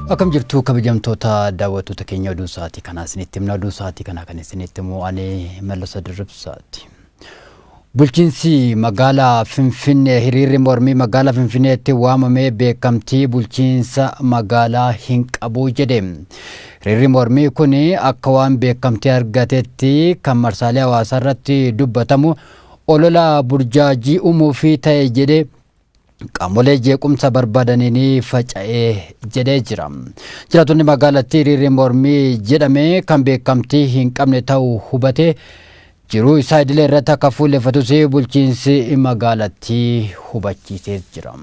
Akkam jirtu kabajamtoota daawwattoota keenya oduu sa'aatii kanaa isinitti himna. Oduu sa'aatii kanaa kan isinitti himu ani Mallas Dirribsaati. Bulchiinsi magaalaa Finfine hiriirri mormii magaalaa Finfineetti waamamee beekamtii bulchiinsa magaalaa hin qabu jedhe. Hiriirri mormii kun akka waan beekamtii argatetti kan marsaalee hawaasaa irratti dubbatamu olola burjaajii uumuu fi ta'e jedhe qaamolee jeequmsa barbaadaniin faca'ee jedhee jira. Jiraattonni magaalattii hiriirri mormii jedhame kan beekamtii hin qabne ta'uu hubate jiruu isaa idilee irratti akka fuulleffatus bulchiinsi magaalattii hubachiisee jira.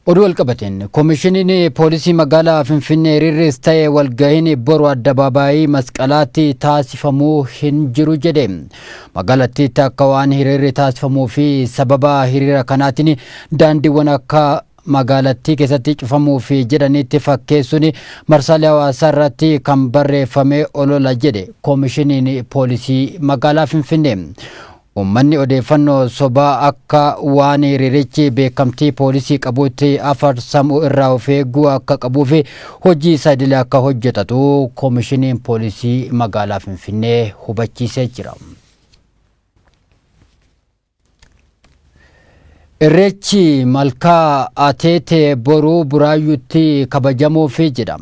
Oduu walqabateen koomishiniin poolisii magaalaa Finfinnee hiriirris ta'e walgahiin boru addabaabaayii masqalaatti taasifamuu hin jiru jedhe. Magaalattiitti akka waan hiriirri taasifamuu fi sababa hiriira kanaatiin daandiiwwan akka magaalattii keessatti cufamuu fi jedhanitti fakkeessuun marsaalee hawaasaa irratti kan barreeffame olola jedhe koomishiniin poolisii magaalaa Finfinnee. Uummanni odeeffannoo sobaa akka waan hiriirichi beekamtii poolisii qabuutti afarsamuu irraa of eeguu akka qabuu fi hojii isaa idilee akka hojjetatu koomishiniin poolisii magaalaa Finfinnee hubachiisee jira. Irreechi malkaa ateete boruu buraayyuutti kabajamuufi jedha.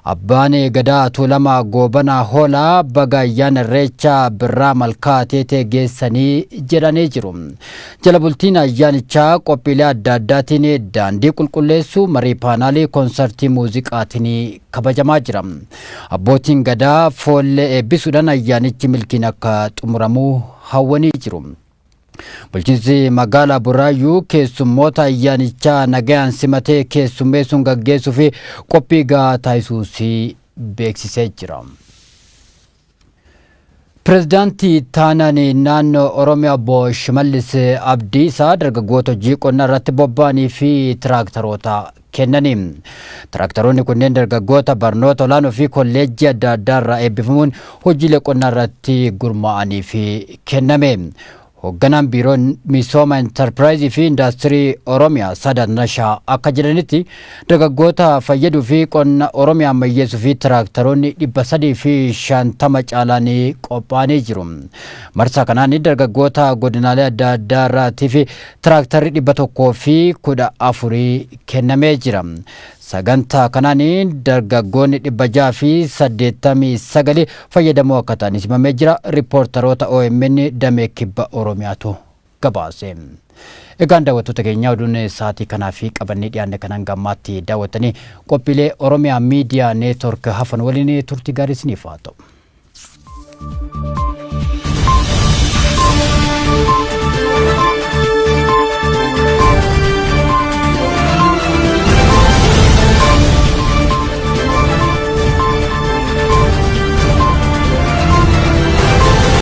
Abbaan Godhaa Tuulamaa Goobanaa Hoolaa baga ayyaana irreecha birraa malkaa ateete geessanii jedhanii jiru. Jala bultiin ayyaanichaa qophiilee adda addaatiin daandii qulqulleessuu marii paanaalii konsertii muuziqaatiin kabajamaa jira. Abbootiin Gadaa foollee eebbisuudhaan ayyaanichi milkiin akka xumuramuu hawwanii jiru. Bulchiinsi magaalaa Buraayyuu keessummoota ayyaanichaa nagayaan simatee keessummeessuun gaggeessuu fi qophii gahaa taasisuus beeksisee jira. Pireezidaantii taanaan naannoo Oromiyaa Obbo Shimallis Abdiisaa dargaggoota hojii qonnaa irratti bobba'anii fi tiraaktaroota kennanii. Tiraaktaroonni kunneen dargaggoota barnoota olaanoo fi kolleejjii adda addaa irraa eebbifamuun hojiilee qonnaa irratti gurmaa'anii fi kenname. Hoogganaan biiroo misooma enterpiraayizii fi indaastirii Oromiyaa Sadat Nashaa akka jedhanitti dargaggoota fayyaduu fi qonna Oromiyaa ammayyeessuu fi tiraaktaroonni 350 caalaan qophaa'anii jiru. Marsaa kanaan dargaggoota godinaalee adda addaa irraatii fi tiraaktarri 114 kennamee jira. Sagantaa kanaan dargaggoonni 689 fayyadamoo akka ta'anis himamee jira. Riippoortaroota OMN damee kibba Oromiyaatu gabaase. Egaan daawwattoota keenya oduun sa'aatii kanaa fi qabannee dhiyaanne kanaan gammaatti daawwattanii qophiilee Oromiyaa Miidiyaa Neetwork hafan waliin turtii gaarii isiniif haa ta'u.